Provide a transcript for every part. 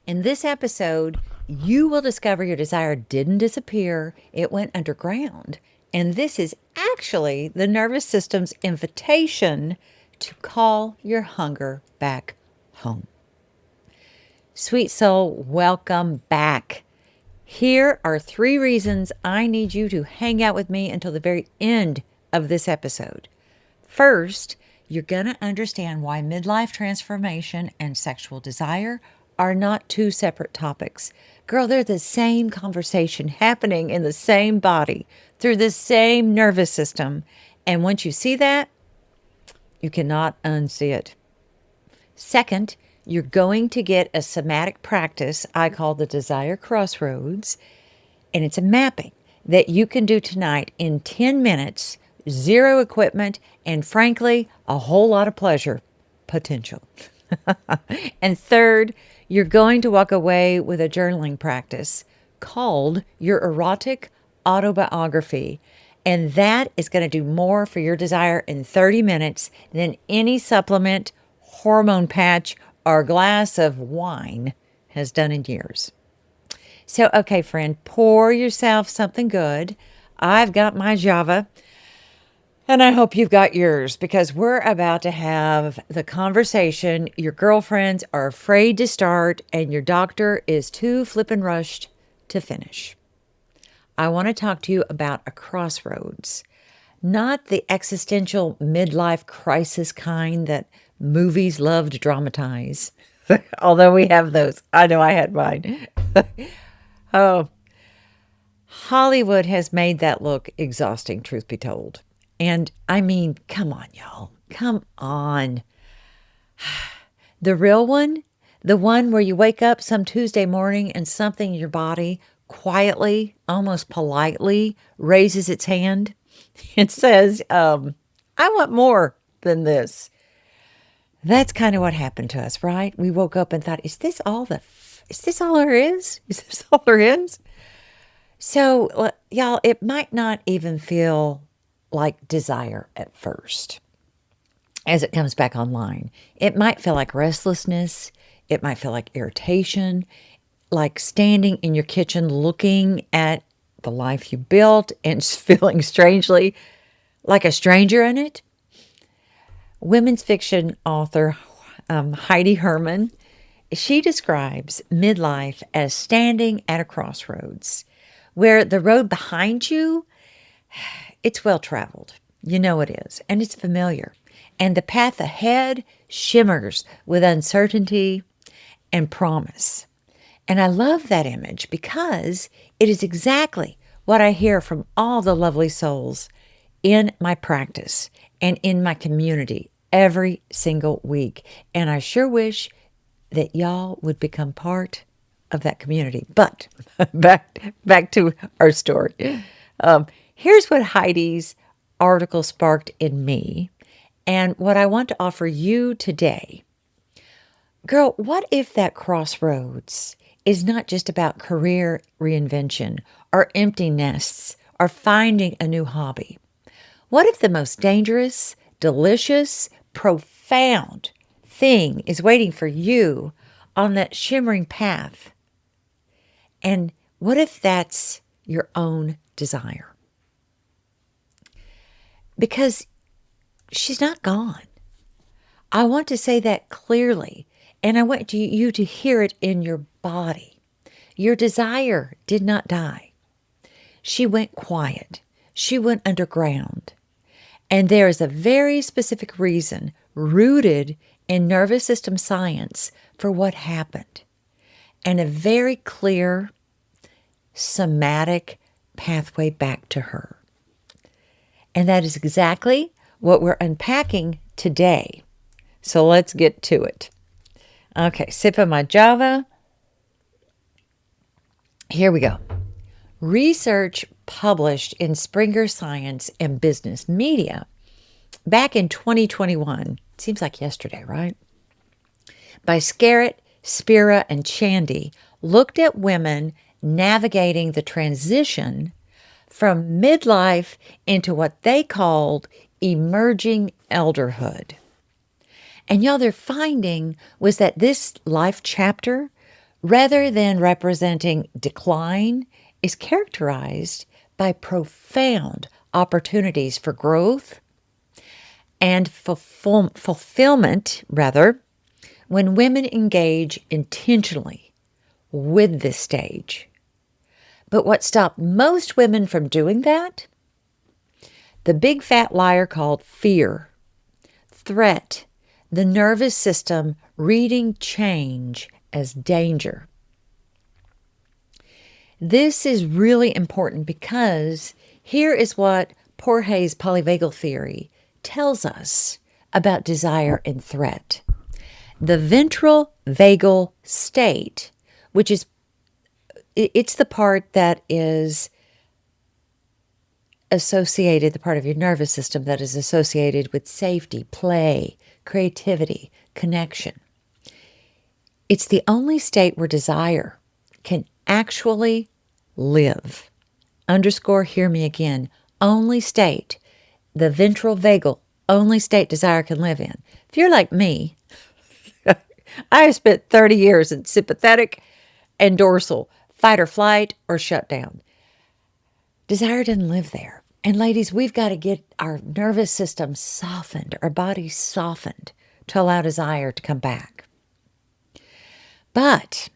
In this episode, you will discover your desire didn't disappear, it went underground. And this is actually the nervous system's invitation to call your hunger back home. Sweet soul, welcome back. Here are 3 reasons I need you to hang out with me until the very end of this episode. First, you're going to understand why midlife transformation and sexual desire are not 2 separate topics. Girl, they're the same conversation happening in the same body through the same nervous system. And once you see that, you cannot unsee it. Second, you're going to get a somatic practice I call the Desire Crossroads, and it's a mapping that you can do tonight in 10 minutes, 0 equipment, and frankly, a whole lot of pleasure potential. And third, you're going to walk away with a journaling practice called your Erotic Autobiography. And that is going to do more for your desire in 30 minutes than any supplement, hormone patch, or glass of wine has done in years. So, okay, friend, pour yourself something good. I've got my Java, and I hope you've got yours, because we're about to have the conversation your girlfriends are afraid to start and your doctor is too flippin' rushed to finish. I want to talk to you about a crossroads, not the existential midlife crisis kind that movies love to dramatize. Although we have those. I know I had mine. Oh, Hollywood has made that look exhausting, truth be told. And I mean, come on, y'all. Come on. The real one, the one where you wake up some Tuesday morning and something in your body quietly, almost politely, raises its hand and says, I want more than this. That's kind of what happened to us, right? We woke up and thought, is this all there is? Is this all there is? So, y'all, it might not even feel like desire at first as it comes back online. It might feel like restlessness. It might feel like irritation, like standing in your kitchen looking at the life you built and feeling strangely like a stranger in it. Women's fiction author Heidi Herman, she describes midlife as standing at a crossroads where the road behind you, it's well-traveled. You know it is, and it's familiar. And the path ahead shimmers with uncertainty and promise. And I love that image because it is exactly what I hear from all the lovely souls in my practice and in my community every single week. And I sure wish that y'all would become part of that community. But back to our story. Here's what Heidi's article sparked in me and what I want to offer you today. Girl, what if that crossroads is not just about career reinvention or empty nests or finding a new hobby? What if the most dangerous, delicious, profound thing is waiting for you on that shimmering path? And what if that's your own desire? Because she's not gone. I want to say that clearly, and I want you to hear it in your body. Your desire did not die. She went quiet. She went underground. And there is a very specific reason rooted in nervous system science for what happened, and a very clear somatic pathway back to her. And that is exactly what we're unpacking today. So let's get to it. Okay, sip of my Java. Here we go. Research published in Springer Science and Business Media back in 2021, seems like yesterday, right? By Scarrett, Spira, and Chandy, looked at women navigating the transition from midlife into what they called emerging elderhood. And y'all, their finding was that this life chapter rather than representing decline, is characterized by profound opportunities for growth and fulfillment, rather, when women engage intentionally with this stage. But what stopped most women from doing that? The big fat liar called fear, threat, the nervous system reading change as danger. This is really important because here is what Porhe's polyvagal theory tells us about desire and threat. The ventral vagal state, which is, it's the part that is associated, the part of your nervous system that is associated with safety, play, creativity, connection. It's the only state where desire can actually live. Underscore, hear me again. Only state, the ventral vagal, only state desire can live in. If you're like me, I have spent 30 years in sympathetic and dorsal, fight or flight or shut down. Desire doesn't live there. And ladies, we've got to get our nervous system softened, our body softened to allow desire to come back. But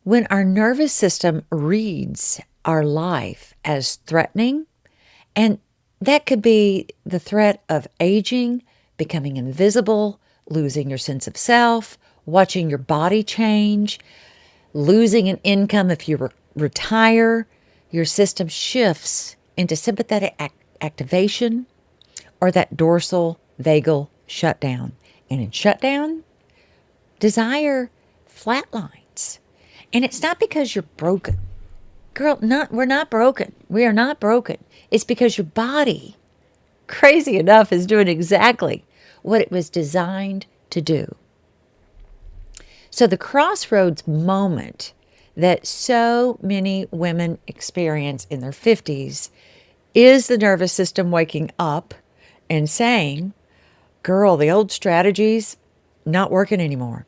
when our nervous system reads our life as threatening, and that could be the threat of aging, becoming invisible, losing your sense of self, watching your body change, losing an income if you retire, your system shifts into sympathetic activation or that dorsal vagal shutdown. And in shutdown, desire flatlines. And it's not because you're broken. Girl, we're not broken. We are not broken. It's because your body, crazy enough, is doing exactly what it was designed to do. So the crossroads moment that so many women experience in their 50s is the nervous system waking up and saying, girl, the old strategies not working anymore.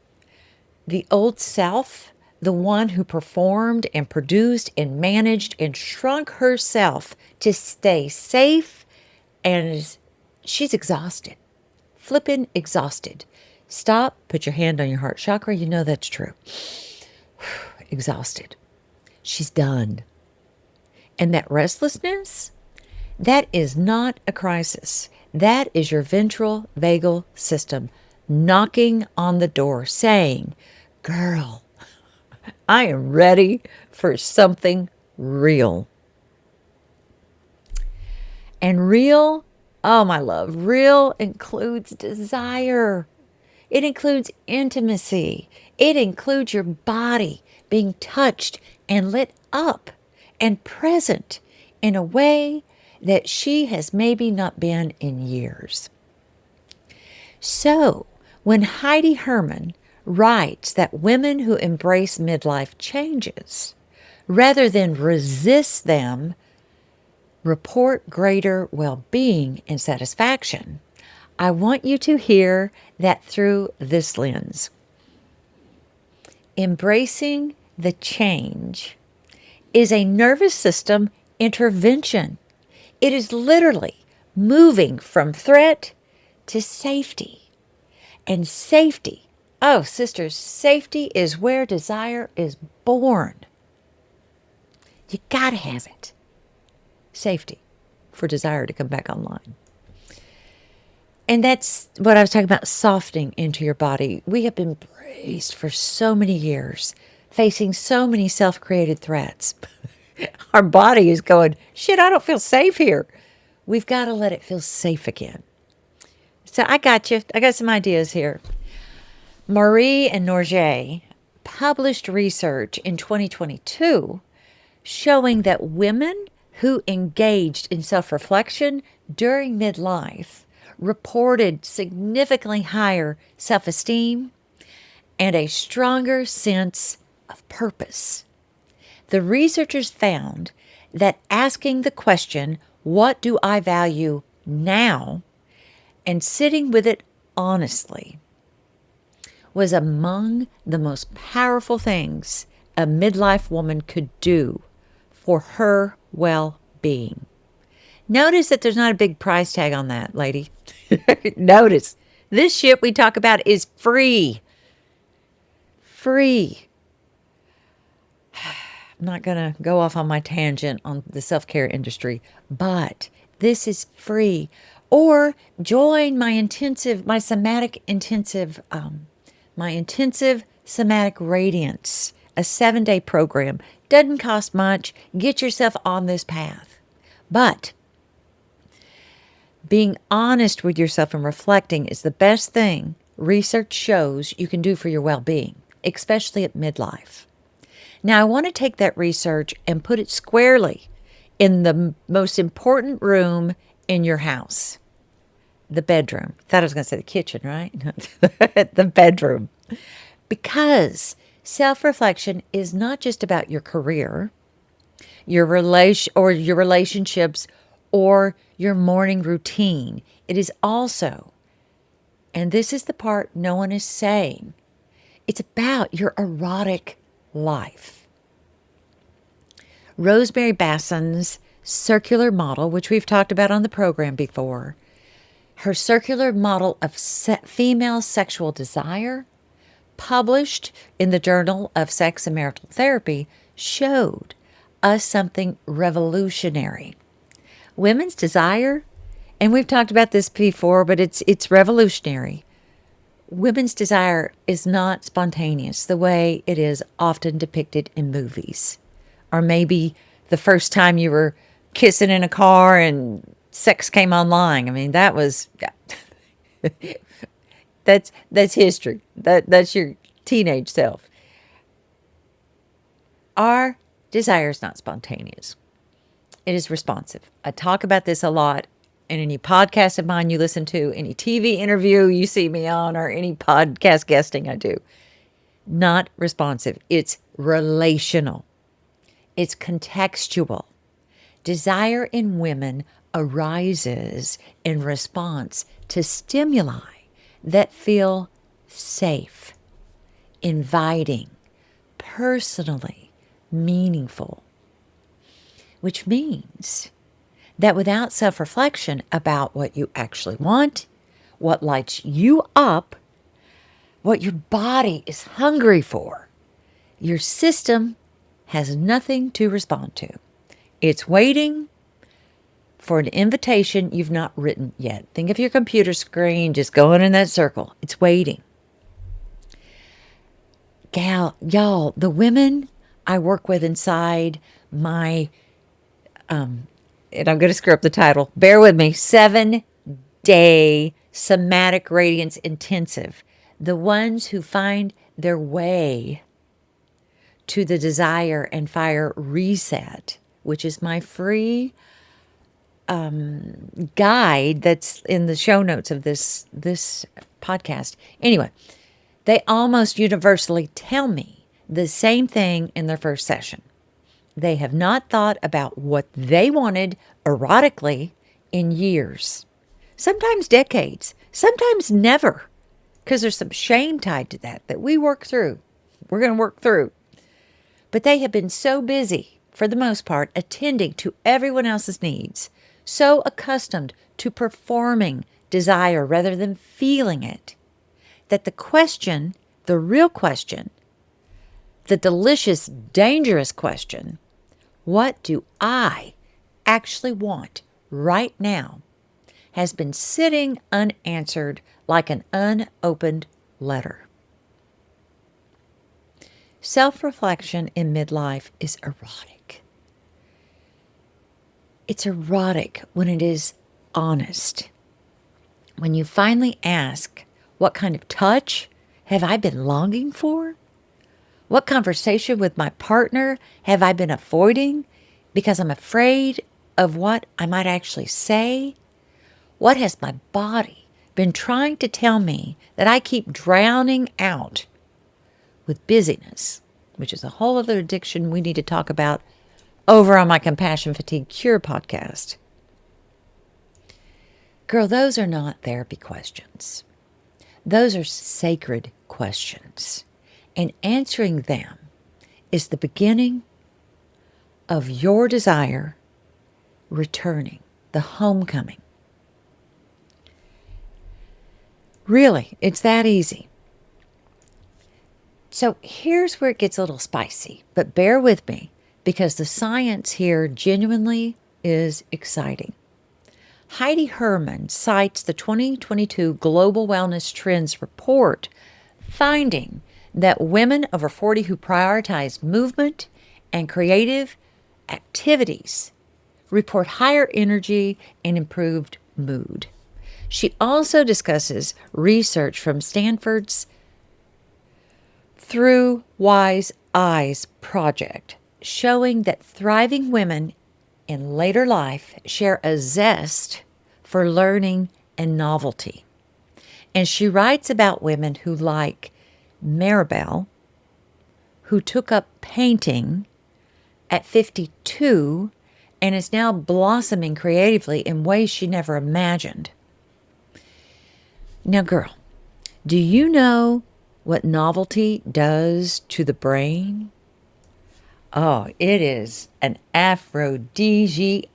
The old self, the one who performed and produced and managed and shrunk herself to stay safe, and she's exhausted, flippin' exhausted. Stop, put your hand on your heart chakra. You know that's true. Exhausted. She's done. And that restlessness, that is not a crisis. That is your ventral vagal system knocking on the door saying, girl, I am ready for something real. And real, oh my love, real includes desire. It includes intimacy. It includes your body being touched and lit up and present in a way that she has maybe not been in years. So, when Heidi Herman writes that women who embrace midlife changes, rather than resist them, report greater well-being and satisfaction, I want you to hear that through this lens. Embracing the change is a nervous system intervention. It is literally moving from threat to safety. And safety, oh sisters, safety is where desire is born. You gotta have it. Safety for desire to come back online. And that's what I was talking about, softening into your body. We have been braced for so many years, facing so many self-created threats. Our body is going, shit, I don't feel safe here. We've got to let it feel safe again. So I got you. I got some ideas here. Marie and Norgay published research in 2022 showing that women who engaged in self-reflection during midlife reported significantly higher self-esteem and a stronger sense of purpose. The researchers found that asking the question, what do I value now, and sitting with it honestly, was among the most powerful things a midlife woman could do for her well-being. Notice that there's not a big price tag on that, lady. Notice, this shit we talk about is free. Free. I'm not going to go off on my tangent on the self-care industry, but this is free. Or join my intensive somatic radiance, a 7-day program. Doesn't cost much. Get yourself on this path. But being honest with yourself and reflecting is the best thing research shows you can do for your well-being, especially at midlife. Now, I want to take that research and put it squarely in the most important room in your house, the bedroom. Thought I was going to say the kitchen, right? The bedroom. Because self-reflection is not just about your career, your relationships, or your morning routine. It is also, and this is the part no one is saying, it's about your erotic life. Rosemary Basson's circular model, which we've talked about on the program before, her circular model of female sexual desire, published in the Journal of Sex and Marital Therapy, showed us something revolutionary. Women's desire, and we've talked about this before, but it's revolutionary. Women's desire is not spontaneous the way it is often depicted in movies. Or maybe the first time you were kissing in a car and sex came online. I mean, that was, that's history. That's your teenage self. Our desire is not spontaneous. It is responsive. I talk about this a lot in any podcast of mine you listen to, any TV interview you see me on, or any podcast guesting I do. Not responsive. It's relational. It's contextual. Desire in women arises in response to stimuli that feel safe, inviting, personally meaningful, which means that without self-reflection about what you actually want, what lights you up, what your body is hungry for, your system has nothing to respond to. It's waiting for an invitation you've not written yet. Think of your computer screen just going in that circle. It's waiting. Y'all, the women I work with inside my and I'm going to screw up the title. Bear with me. 7-day Somatic Radiance Intensive. The ones who find their way to the Desire and Fire Reset, which is my free guide that's in the show notes of this podcast. Anyway, they almost universally tell me the same thing in their first session. They have not thought about what they wanted erotically in years, sometimes decades, sometimes never, because there's some shame tied to that we work through. We're going to work through. But they have been so busy, for the most part, attending to everyone else's needs, so accustomed to performing desire rather than feeling it, that the real question, the delicious, dangerous question, what do I actually want right now, has been sitting unanswered like an unopened letter. Self-reflection in midlife is erotic. It's erotic when it is honest. When you finally ask, what kind of touch have I been longing for? What conversation with my partner have I been avoiding because I'm afraid of what I might actually say? What has my body been trying to tell me that I keep drowning out with busyness, which is a whole other addiction we need to talk about over on my Compassion Fatigue Cure podcast. Girl, those are not therapy questions. Those are sacred questions. And answering them is the beginning of your desire returning, the homecoming. Really, it's that easy. So here's where it gets a little spicy, but bear with me because the science here genuinely is exciting. Heidi Herman cites the 2022 Global Wellness Trends report, finding that women over 40 who prioritize movement and creative activities report higher energy and improved mood. She also discusses research from Stanford's Through Wise Eyes project, showing that thriving women in later life share a zest for learning and novelty. And she writes about women who like Merriman, who took up painting at 52 and is now blossoming creatively in ways she never imagined. Now, girl, do you know what novelty does to the brain? Oh, it is an aphrodisiac.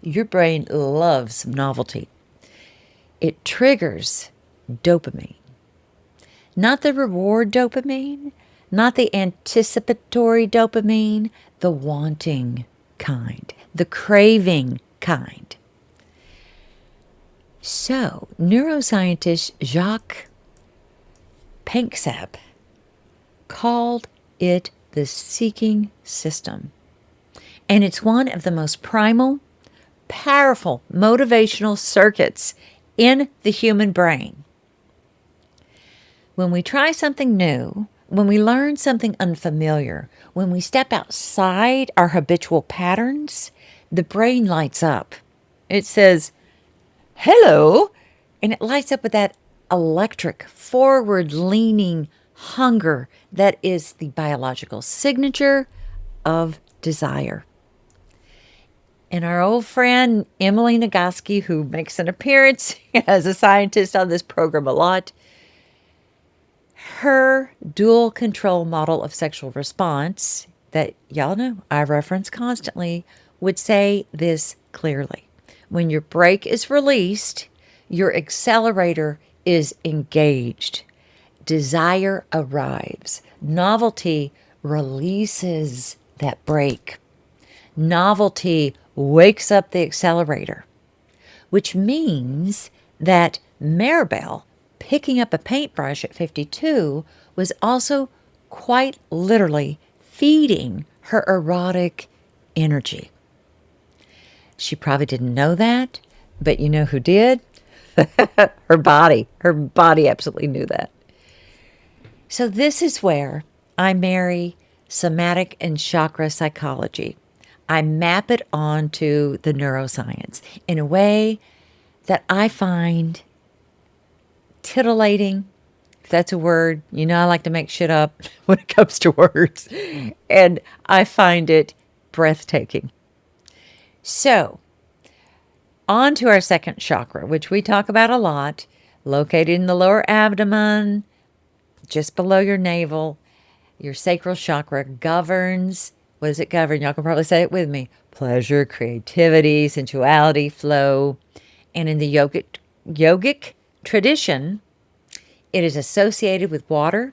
Your brain loves novelty. It triggers dopamine. Not the reward dopamine, not the anticipatory dopamine, the wanting kind, the craving kind. So, neuroscientist Jacques Panksepp called it the seeking system. And it's one of the most primal, powerful motivational circuits in the human brain. When we try something new, when we learn something unfamiliar, when we step outside our habitual patterns, the brain lights up. It says, hello, and it lights up with that electric, forward-leaning hunger that is the biological signature of desire. And our old friend Emily Nagoski, who makes an appearance as a scientist on this program a lot, her dual control model of sexual response that y'all know I reference constantly would say this clearly. When your brake is released, your accelerator is engaged. Desire arrives. Novelty releases that brake. Novelty wakes up the accelerator, which means that Maribel picking up a paintbrush at 52 was also quite literally feeding her erotic energy. She probably didn't know that, but you know who did? Her body. Her body absolutely knew that. So this is where I marry somatic and chakra psychology. I map it onto the neuroscience in a way that I find titillating, if that's a word. You know, I like to make shit up when it comes to words. And I find it breathtaking. So, on to our second chakra, which we talk about a lot, located in the lower abdomen, just below your navel. Your sacral chakra governs, what does it govern? Y'all can probably say it with me. Pleasure, creativity, sensuality, flow. And in the yogic tradition, it is associated with water,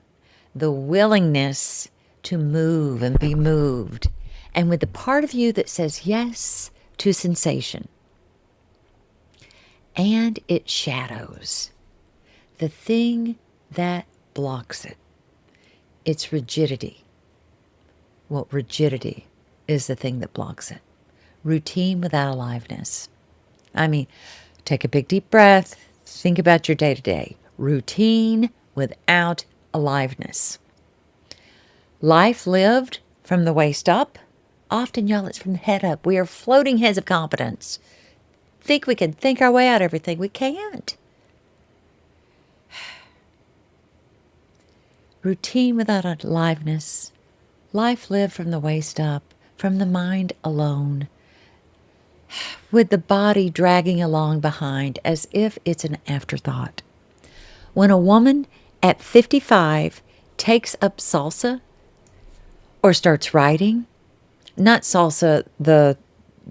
the willingness to move and be moved, and with the part of you that says yes to sensation. And it shadows the thing that blocks it. It's rigidity. Well, rigidity is the thing that blocks it. Routine without aliveness. I mean, take a big deep breath. Think about your day-to-day. Routine without aliveness. Life lived from the waist up. Often, y'all, it's from the head up. We are floating heads of competence. Think we can think our way out of everything. We can't. Routine without aliveness. Life lived from the waist up, from the mind alone, with the body dragging along behind as if it's an afterthought. When a woman at 55 takes up salsa or starts writing, not salsa, the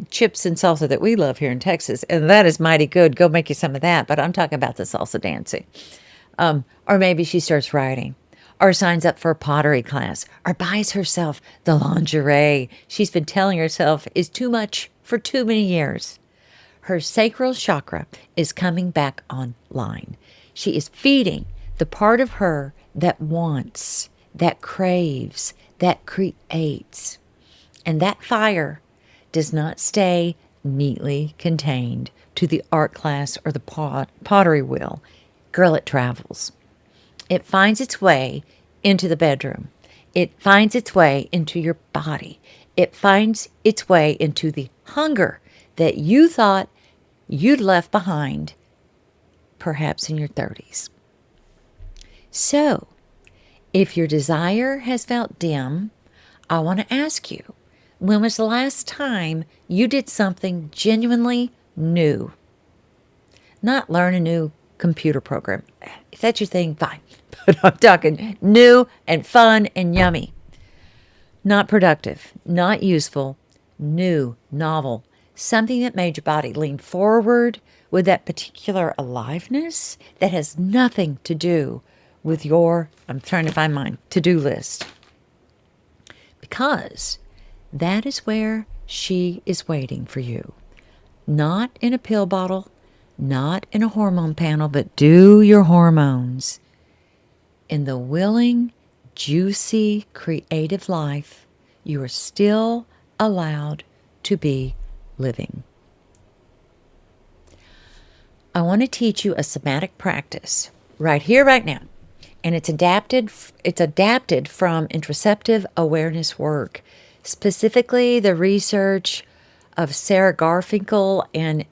chips and salsa that we love here in Texas, and that is mighty good. Go make you some of that. But I'm talking about the salsa dancing. Or maybe she starts writing, or signs up for a pottery class, or buys herself the lingerie she's been telling herself is too much for too many years. Her sacral chakra is coming back online. She is feeding the part of her that wants, that craves, that creates. And that fire does not stay neatly contained to the art class or the pottery wheel. Girl, it travels. It finds its way into the bedroom. It finds its way into your body. It finds its way into the hunger that you thought you'd left behind, perhaps in your 30s. So, if your desire has felt dim, I want to ask you, when was the last time you did something genuinely new? Not learn a new computer program. If that's your thing, fine. But I'm talking new and fun and yummy. Not productive, not useful, new, novel. Something that made your body lean forward with that particular aliveness that has nothing to do with your, I'm trying to find mine, to-do list. Because that is where she is waiting for you. Not in a pill bottle, not in a hormone panel, but do your hormones. In the willing, juicy, creative life, you are still allowed to be living. I want to teach you a somatic practice right here, right now. And it's adapted from interoceptive awareness work, specifically the research of Sarah Garfinkel and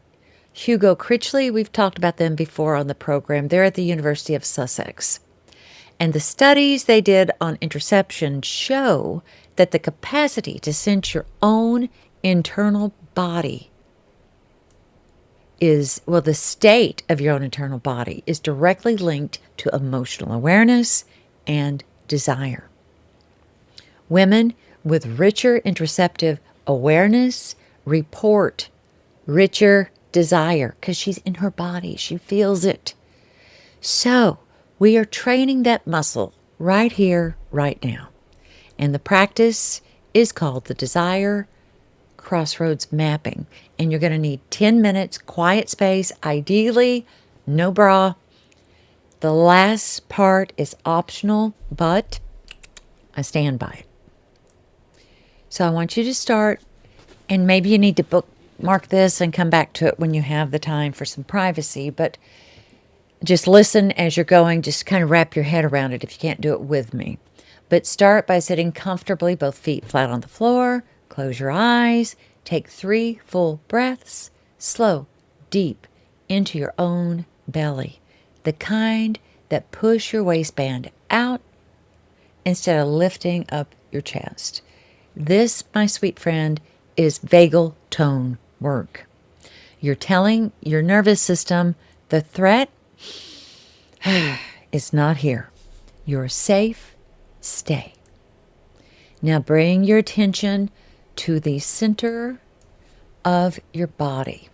Hugo Critchley. We've talked about them before on the program. They're at the University of Sussex. And the studies they did on interoception show that the capacity to sense your own internal body the state of your own internal body is directly linked to emotional awareness and desire. Women with richer interoceptive awareness report richer desire because she's in her body. She feels it. So we are training that muscle right here, right now. And the practice is called the Desire Crossroads Mapping. And you're going to need 10 minutes, quiet space, ideally no bra. The last part is optional, but I stand by it. So I want you to start, and maybe you need to bookmark this and come back to it when you have the time for some privacy, but just listen as you're going. Just kind of wrap your head around it if you can't do it with me. But start by sitting comfortably, both feet flat on the floor. Close your eyes. Take 3 full breaths, slow, deep, into your own belly. The kind that push your waistband out instead of lifting up your chest. This, my sweet friend, is vagal tone work. You're telling your nervous system the threat is not here. You're safe. Stay. Now bring your attention to the center of your body,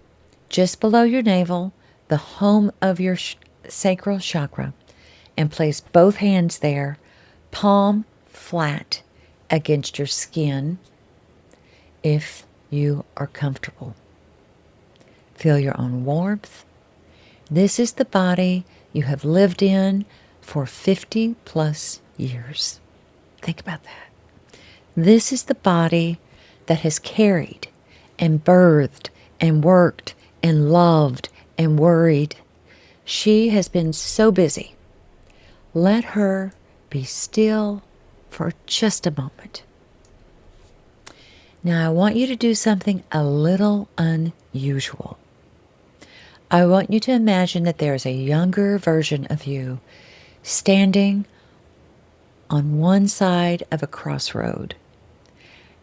just below your navel, the home of your sacral chakra, and place both hands there, palm flat against your skin if you are comfortable. Feel your own warmth. This is the body you have lived in for 50 plus years. Think about that. This is the body that has carried and birthed and worked and loved and worried. She has been so busy. Let her be still for just a moment. Now I want you to do something a little unusual. I want you to imagine that there's a younger version of you standing on one side of a crossroad.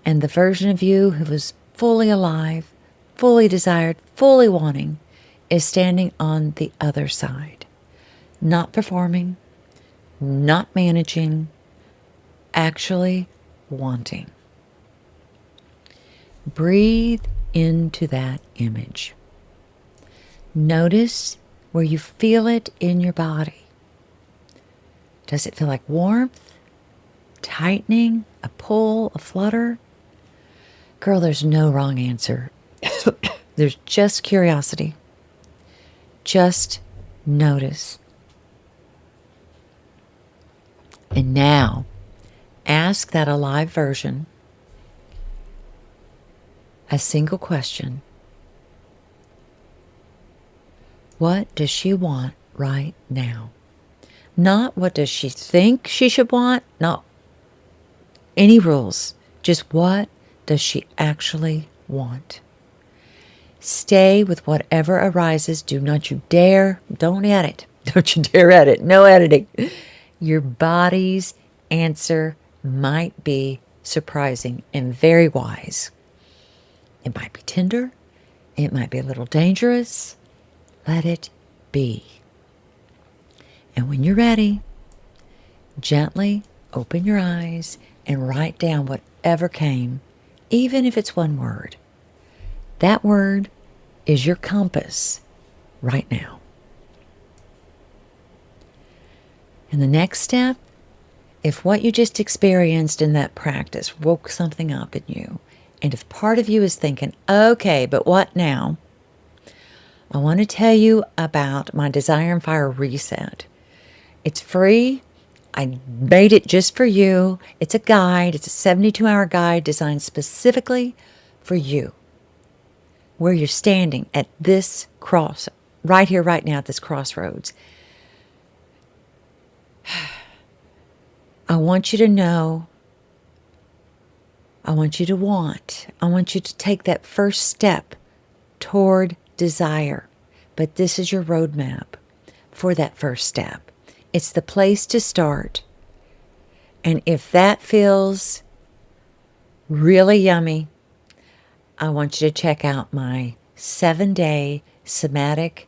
And the version of you who was fully alive, fully desired, fully wanting, is standing on the other side. Not performing, not managing, actually wanting. Breathe into that image. Notice where you feel it in your body. Does it feel like warmth, tightening, a pull, a flutter? Girl, there's no wrong answer. There's just curiosity. Just notice. And now, ask that alive version a single question. What does she want right now? Not what does she think she should want, not any rules. Just what does she actually want? Stay with whatever arises. Do not you dare, don't edit. Don't you dare edit. No editing. Your body's answer might be surprising and very wise. It might be tender. It might be a little dangerous. Let it be. And when you're ready, gently open your eyes and write down whatever came, even if it's one word. That word is your compass right now. And the next step, if what you just experienced in that practice woke something up in you, and if part of you is thinking, okay, but what now? I want to tell you about my Desire and Fire Reset. It's free. I made it just for you. It's a guide. It's a 72-hour guide designed specifically for you. Where you're standing at this cross, right here, right now at this crossroads. I want you to know, I want you to want, I want you to take that first step toward desire. But this is your roadmap for that first step. It's the place to start. And if that feels really yummy, I want you to check out my 7-day Somatic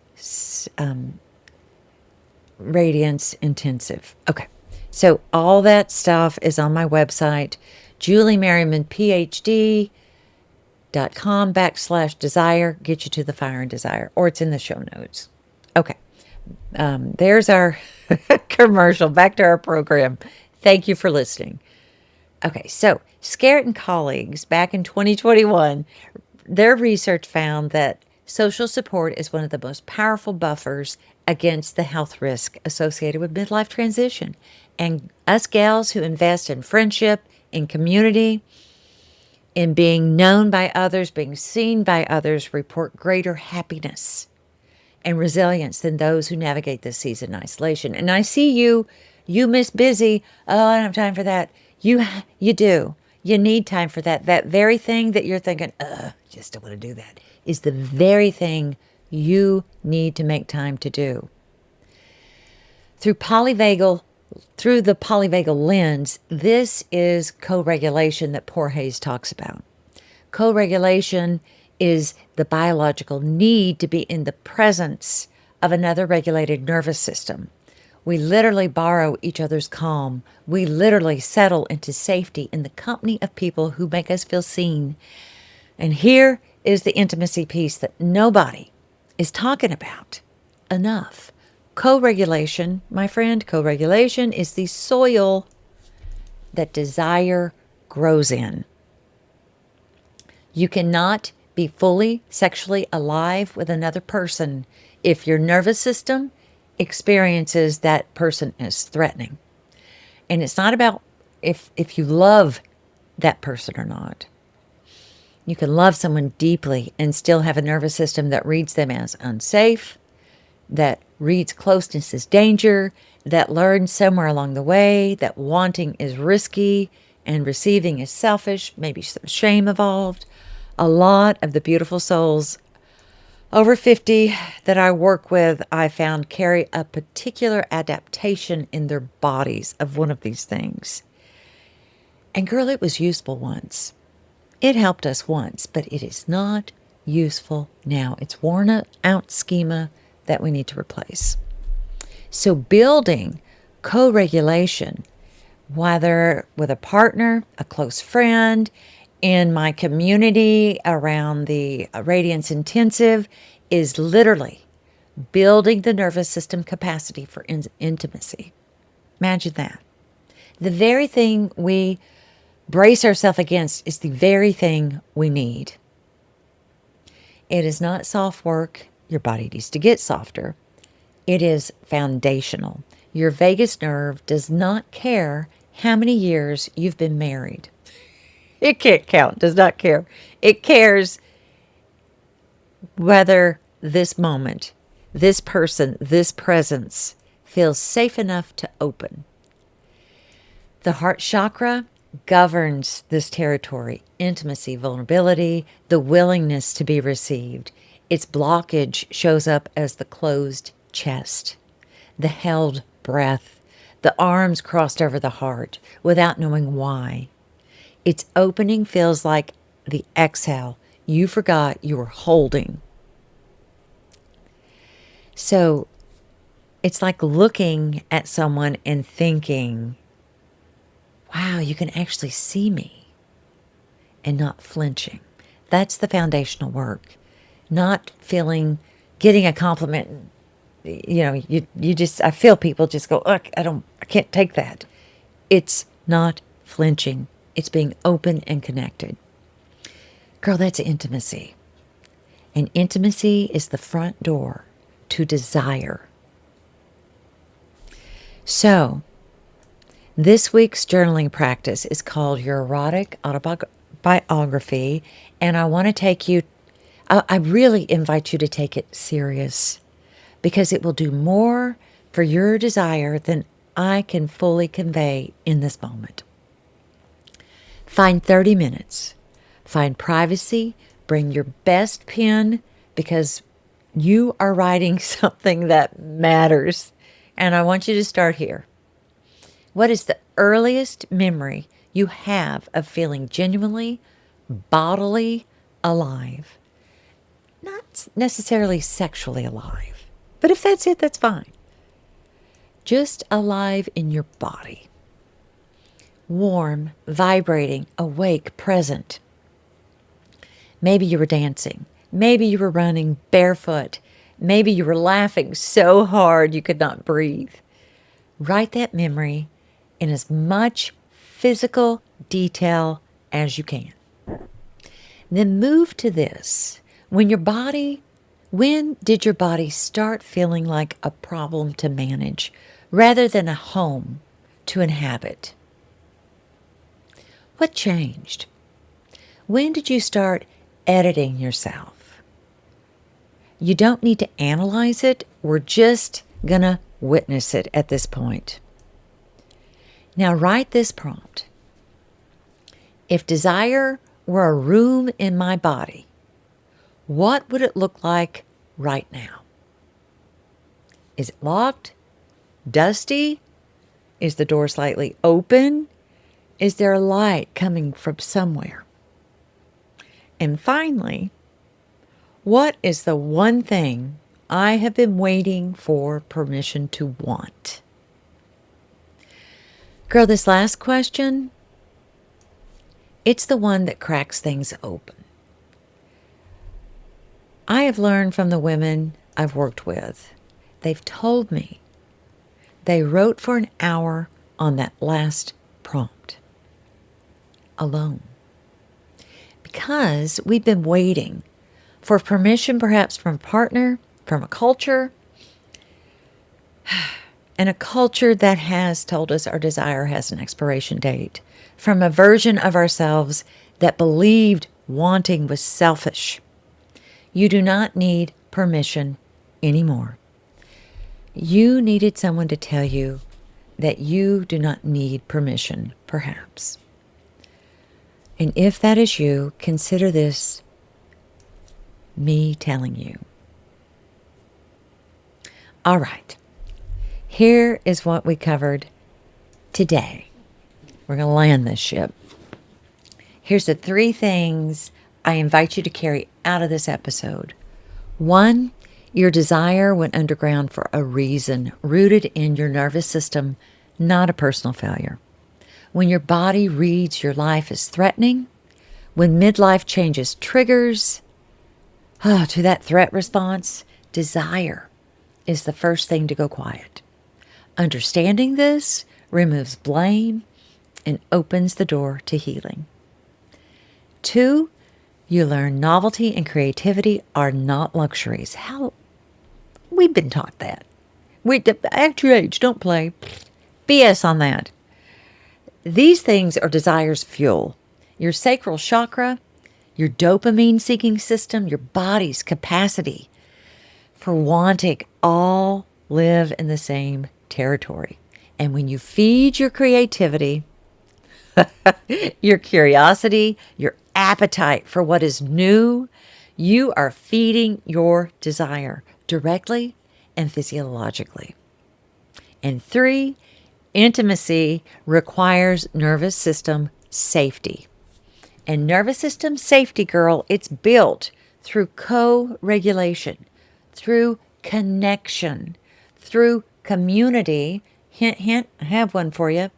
Radiance Intensive. Okay. So all that stuff is on my website, juliemerrimanphd.com/desire. Get you to the Fire and Desire, or it's in the show notes. Okay. There's our commercial. Back to our program. Thank you for listening. Okay, so Scarrett and colleagues back in 2021, their research found that social support is one of the most powerful buffers against the health risk associated with midlife transition. And us gals who invest in friendship, in community, in being known by others, being seen by others, report greater happiness and resilience than those who navigate this season in isolation. And I see you miss busy. Oh, I don't have time for that. You do. You need time for that. That very thing that you're thinking, just don't want to do that, is the very thing you need to make time to do. Through the polyvagal lens, this is co-regulation that Porges talks about. Co-regulation is the biological need to be in the presence of another regulated nervous system. We literally borrow each other's calm. We literally settle into safety in the company of people who make us feel seen. And here is the intimacy piece that nobody is talking about enough. Co-regulation, my friend, co-regulation is the soil that desire grows in. You cannot be fully sexually alive with another person if your nervous system experiences that person as threatening. And it's not about if you love that person or not. You can love someone deeply and still have a nervous system that reads them as unsafe, that reads closeness as danger, that learns somewhere along the way that wanting is risky and receiving is selfish, maybe some shame involved. A lot of the beautiful souls over 50 that I work with, I found carry a particular adaptation in their bodies of one of these things. And girl, it was useful once. It helped us once, but it is not useful now. It's worn out schema that we need to replace. So building co-regulation, whether with a partner, a close friend, in my community around the Radiance Intensive, is literally building the nervous system capacity for intimacy. Imagine that. The very thing we brace ourselves against is the very thing we need. It is not soft work. Your body needs to get softer. It is foundational. Your vagus nerve does not care how many years you've been married. It can't count, does not care. It cares whether this moment, this person, this presence feels safe enough to open. The heart chakra governs this territory: intimacy, vulnerability, the willingness to be received. Its blockage shows up as the closed chest, the held breath, the arms crossed over the heart without knowing why. Its opening feels like the exhale you forgot you were holding. So it's like looking at someone and thinking, wow, you can actually see me, and not flinching. That's the foundational work. Not getting a compliment. You just, I feel people just go, look, I can't take that. It's not flinching. It's being open and connected. Girl, that's intimacy. And intimacy is the front door to desire. So, this week's journaling practice is called your Erotic Autobiography, and I want to take you, I really invite you to take it serious, because it will do more for your desire than I can fully convey in this moment. Find 30 minutes. Find privacy. Bring your best pen, because you are writing something that matters. And I want you to start here. What is the earliest memory you have of feeling genuinely, bodily alive? Not necessarily sexually alive, but if that's it, that's fine. Just alive in your body. Warm, vibrating, awake, present. Maybe you were dancing. Maybe you were running barefoot. Maybe you were laughing so hard you could not breathe. Write that memory in as much physical detail as you can. Then move to this. When did your body start feeling like a problem to manage rather than a home to inhabit? What changed? When did you start editing yourself? You don't need to analyze it. We're just going to witness it at this point. Now write this prompt. If desire were a room in my body, what would it look like right now? Is it locked? Dusty? Is the door slightly open? Is there a light coming from somewhere? And finally, what is the one thing I have been waiting for permission to want? Girl, this last question, it's the one that cracks things open. I have learned from the women I've worked with. They've told me they wrote for an hour on that last prompt alone, because we've been waiting for permission, perhaps from a partner, from a culture, and a culture that has told us our desire has an expiration date, from a version of ourselves that believed wanting was selfish. You do not need permission anymore. You needed someone to tell you that you do not need permission, perhaps. And if that is you, consider this me telling you. All right. Here is what we covered today. We're going to land this ship. Here's the 3 things I invite you to carry out of this episode. 1, Your desire went underground for a reason, rooted in your nervous system, not a personal failure. When your body reads your life as threatening, when midlife changes triggers to that threat response, desire is the first thing to go quiet. Understanding this removes blame and opens the door to healing. 2, you learn novelty and creativity are not luxuries. We've been taught that. At your age, don't play. BS on that. These things are desire's fuel. Your sacral chakra, your dopamine-seeking system, your body's capacity for wanting all live in the same territory. And when you feed your creativity, your curiosity, your appetite for what is new, you are feeding your desire directly and physiologically. And 3, intimacy requires nervous system safety. And nervous system safety, girl, it's built through co-regulation, through connection, through community. Hint, hint, I have one for you.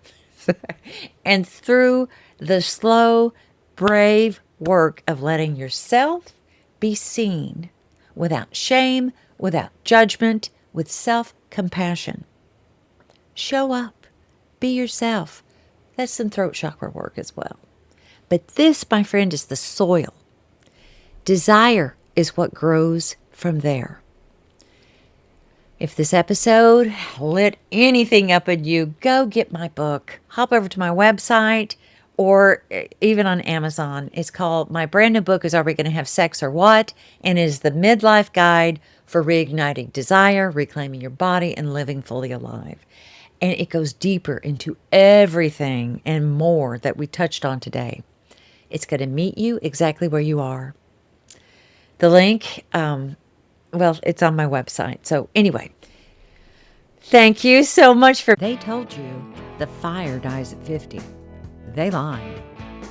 And through the slow, brave work of letting yourself be seen without shame, without judgment, with self-compassion. Show up. Be yourself. That's some throat chakra work as well. But this, my friend, is the soil. Desire is what grows from there. If this episode lit anything up in you, go get my book. Hop over to my website or even on Amazon. It's called, my brand new book is Are We Going to Have Sex or What? And it is the Midlife Guide for Reigniting Desire, Reclaiming Your Body, and Living Fully Alive. And it goes deeper into everything and more that we touched on today. It's going to meet you exactly where you are. The link, it's on my website. So anyway, thank you so much for... They told you the fire dies at 50. They lied.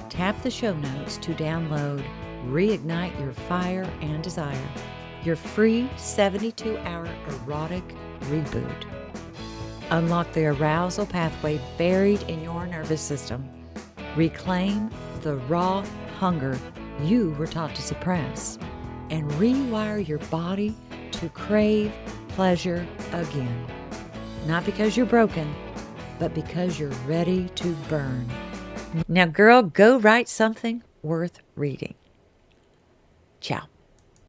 Tap the show notes to download Reignite Your Fire and Desire, your free 72-hour erotic reboot. Unlock the arousal pathway buried in your nervous system. Reclaim the raw hunger you were taught to suppress. And rewire your body to crave pleasure again. Not because you're broken, but because you're ready to burn. Now, girl, go write something worth reading. Ciao.